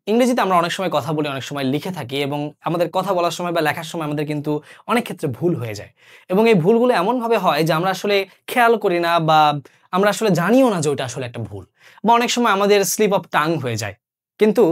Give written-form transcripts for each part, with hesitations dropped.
ইংরেজিতে আমরা অনেক সময় কথা বলি, অনেক সময় লিখে থাকি এবং আমাদের কথা বলার সময় বা লেখার সময় আমাদের কিন্তু অনেক ক্ষেত্রে ভুল হয়ে যায়। এবং এই ভুলগুলো এমনভাবে হয় যে আমরা আসলে খেয়াল করি না বা আমরা আসলে জানিও না যে ওটা আসলে একটা ভুল। বা অনেক সময় আমাদের স্লিপ অফ টাং হয়ে যায়। কিন্তু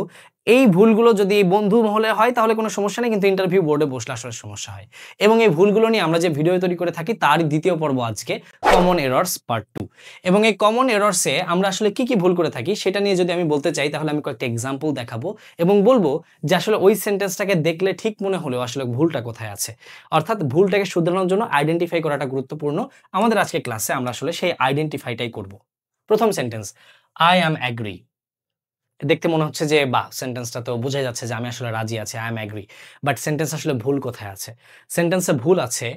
এই ভুলগুলো যদি বন্ধু মহলে হয় তাহলে কোনো সমস্যা নেই, কিন্তু ইন্টারভিউ বোর্ডে বসলে আসলে সমস্যা হয়। এবং এই ভুলগুলো নিয়ে আমরা যে ভিডিও তৈরি করে থাকি তার দ্বিতীয় পর্ব আজকে, কমন এরর্স পার্ট 2। এবং এই কমন এরর্সে আমরা আসলে কি ভুল করে থাকি সেটা নিয়ে যদি আমি বলতে চাই তাহলে আমি কয়েকটা এক্সাম্পল দেখাবো এবং বলবো যে আসলে ওই সেন্টেন্সটাকে দেখলে ঠিক মনে হলেও আসলে ভুলটা কোথায় আছে। অর্থাৎ ভুলটাকে শুধরানোর জন্য আইডেন্টিফাই করাটা গুরুত্বপূর্ণ। আমাদের আজকে ক্লাসে আমরা আসলে সেই আইডেন্টিফাইটাই করব। প্রথম সেন্টেন্স, আই অ্যাম অ্যাগ্রি। দেখতে মনে হচ্ছে যে বাহ! সেন্টেন্সটা তো বোঝাই যাচ্ছে যে আমি আসলে রাজি আছি, I am agree. But sentence আসলে ভুল কোথায় আছে? সেন্টেন্সে ভুল আছে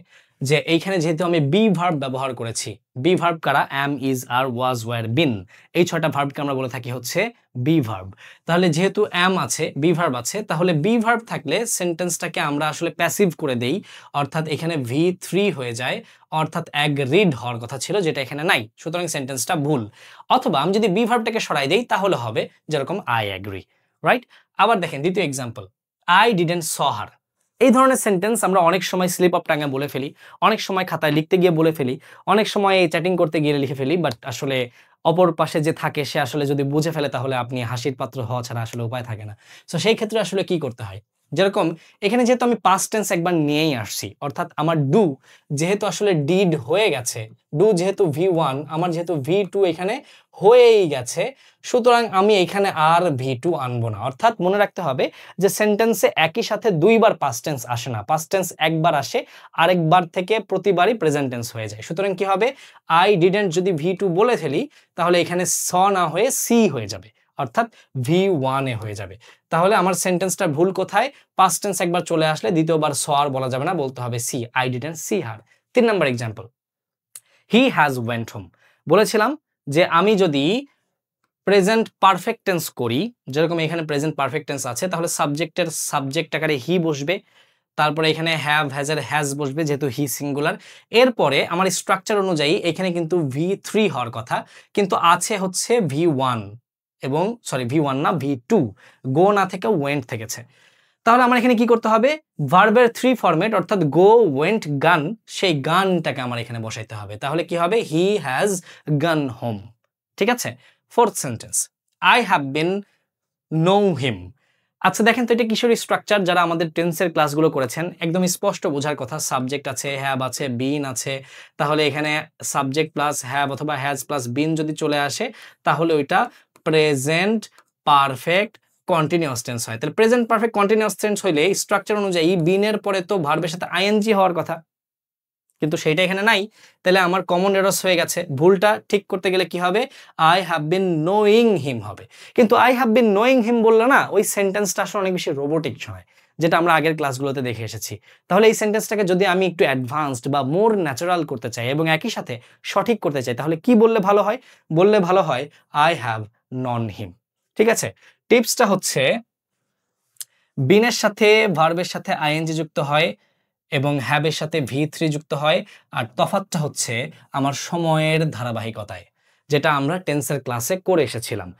যে এইখানে যেহেতু আমি বি ভার্ব ব্যবহার করেছি। বি ভার্ব কারা? অ্যাম, ইজ, আর, ওয়াজ, ওয়্যার, বিন। এই ৬ টা ভার্বকে আমরা বলে থাকি হচ্ছে বি ভার্ব। তাহলে যেহেতু অ্যাম আছে, বি ভার্ব আছে, তাহলে বি ভার্ব থাকলে সেন্টেন্সটাকে আমরা আসলে প্যাসিভ করে দেই। অর্থাৎ এখানে V3 হয়ে যায়। অর্থাৎ অ্যাগ্রিড হওয়ার কথা ছিল যেটা এখানে নাই। সুতরাং সেন্টেন্সটা ভুল। অথবা আমি যদি বি ভার্বটাকে সরাই দেই তাহলে হবে যেরকম আই অ্যাগ্রি, রাইট? আবার দেখেন দ্বিতীয় এক্সাম্পল, আই ডিডন্ট স হার। এই ধরনের সেন্টেন্স আমরা অনেক সময় স্লিপ অফ টাঙে বলে ফেলি, অনেক সময় খাতায় লিখতে গিয়ে বলে ফেলি, অনেক সময় চ্যাটিং করতে গিয়ে লিখে ফেলি। বাট আসলে অপর পাশে যে থাকে সে আসলে যদি বুঝে ফেলে তাহলে আপনি হাসির পাত্র হওয়া ছাড়া আসলে উপায় থাকে না। সো সেই ক্ষেত্রে আসলে কি করতে হয়? যেরকম এখানে যেহেতু আমি পাস্ট টেন্স একবার নিয়েই আসছি, অর্থাৎ আমার ডু যেহেতু আসলে ডিড হয়ে গেছে, ডু যেহেতু V1, আমার যেহেতু V2 এখানে হয়েই গেছে, সুতরাং আমি এখানে আর V2 আনবো না। অর্থাৎ মনে রাখতে হবে যে সেন্টেন্সে একই সাথে দুইবার পাস্ট টেন্স আসে না। পাস্ট টেন্স একবার আসে, আরেকবার থেকে প্রতিবারই প্রেজেন্ট টেন্স হয়ে যায়। সুতরাং কি হবে? আই ডিডন্ট যদি V2 বলে ফেলি তাহলে এখানে স না হয়ে সি হয়ে যাবে। অর্থাৎ V1 এ হয়ে যাবে। তাহলে আমার সেন্টেন্সটা ভুল কোথায়? পাস্ট টেন্স একবার চলে আসলে দ্বিতীয়বার স আর বলা যাবে না, বলতে হবে see. I didn't see her. ৩ number example, he has went home. বলেছিলাম যে আমি যদি প্রেজেন্ট পারফেক্ট টেন্স করি, যেরকম এখানে প্রেজেন্ট পারফেক্ট টেন্স আছে, তাহলে সাবজেক্টের সাবজেক্ট আকারে হি বসবে। তারপরে এখানে হ্যাভ, হ্যাজের হ্যাজ বসবে যেহেতু হি সিঙ্গুলার। এরপরে আমার স্ট্রাকচার অনুযায়ী এখানে কিন্তু V3 হওয়ার কথা, কিন্তু আছে হচ্ছে V1 এবং সরি V1 না V2, গো না থেকে ওয়েন্ট থেকেছে। তাহলে আমার এখানে কি করতে হবে? ভার্বের 3 ফরম্যাট অর্থাৎ গো, ওয়েন্ট, গান, সেই গানটাকে আমার এখানে বসাইতে হবে। তাহলে কি হবে? He has gone home. ঠিক আছে? 4th sentence, I have been know him. আচ্ছা দেখেন তো এটা কিসের স্ট্রাকচার? যারা আমাদের টেন্সের ক্লাসগুলো করেছেন একদম স্পষ্ট বোঝার কথা। সাবজেক্ট আছে, হ্যাভ আছে, বিন আছে। তাহলে এখানে সাবজেক্ট প্লাস হ্যাভ অথবা হ্যাজ প্লাস বিন যদি চলে আসে তাহলে ওইটা প্রেজেন্ট পারফেক্ট কন্টিনিউয়াস টেন্স হয়। তাহলে প্রেজেন্ট পারফেক্ট কন্টিনিউয়াস টেন্স হইলে স্ট্রাকচার অনুযায়ী বিনের পরে তো ভার্বের সাথে আইএনজি হওয়ার কথা, কিন্তু সেইটা এখানে নাই। তাহলে আমার কমন এরর্স হয়ে গেছে। ভুলটা ঠিক করতে গেলে কি হবে? আই হ্যাভ বিন নোয়িং হিম হবে। কিন্তু আই হ্যাভ বিন নোয়িং হিম বললে না ওই সেন্টেন্সটা আসলে অনেক বেশি রোবোটিক হয়, যেটা আমরা আগের ক্লাসগুলোতে দেখে এসেছি। তাহলে এই সেন্টেন্সটাকে যদি আমি একটু অ্যাডভান্সড বা মোর ন্যাচারাল করতে চাই এবং একই সাথে সঠিক করতে চাই তাহলে কি বললে ভালো হয়? বললে ভালো হয় আই হ্যাভ নন হিম। ঠিক আছে? টিপসটা হচ্ছে বিনের সাথে ভার্বের সাথে আইএনজি যুক্ত হয় এবং হ্যাবের সাথে V3 যুক্ত হয়। আর তফাৎটা হচ্ছে আমার সময়ের ধারাবাহিকতায়, যেটা আমরা টেন্সের ক্লাসে করে এসেছিলাম।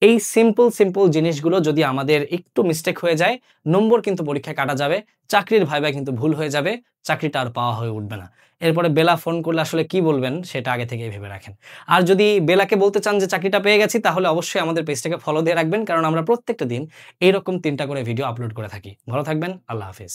এই সিম্পল জিনিসগুলো যদি আমাদের একটু মিস্টেক হয়ে যায়, নম্বর কিন্তু পরীক্ষায় কাটা যাবে, চাকরির ভাইভায় কিন্তু ভুল হয়ে যাবে, চাকরিটা আর পাওয়া হয়ে উঠবে না। এরপরে বেলা ফোন করলে আসলে কি বলবেন সেটা আগে থেকেই ভেবে রাখেন। আর যদি বেলাকে বলতে চান যে চাকরিটা পেয়ে গেছি তাহলে অবশ্যই আমাদের পেজটাকে ফলো দিয়ে রাখবেন, কারণ আমরা প্রত্যেকটা দিন এইরকম 3টা করে ভিডিও আপলোড করে থাকি। ভালো থাকবেন, আল্লাহ হাফেজ।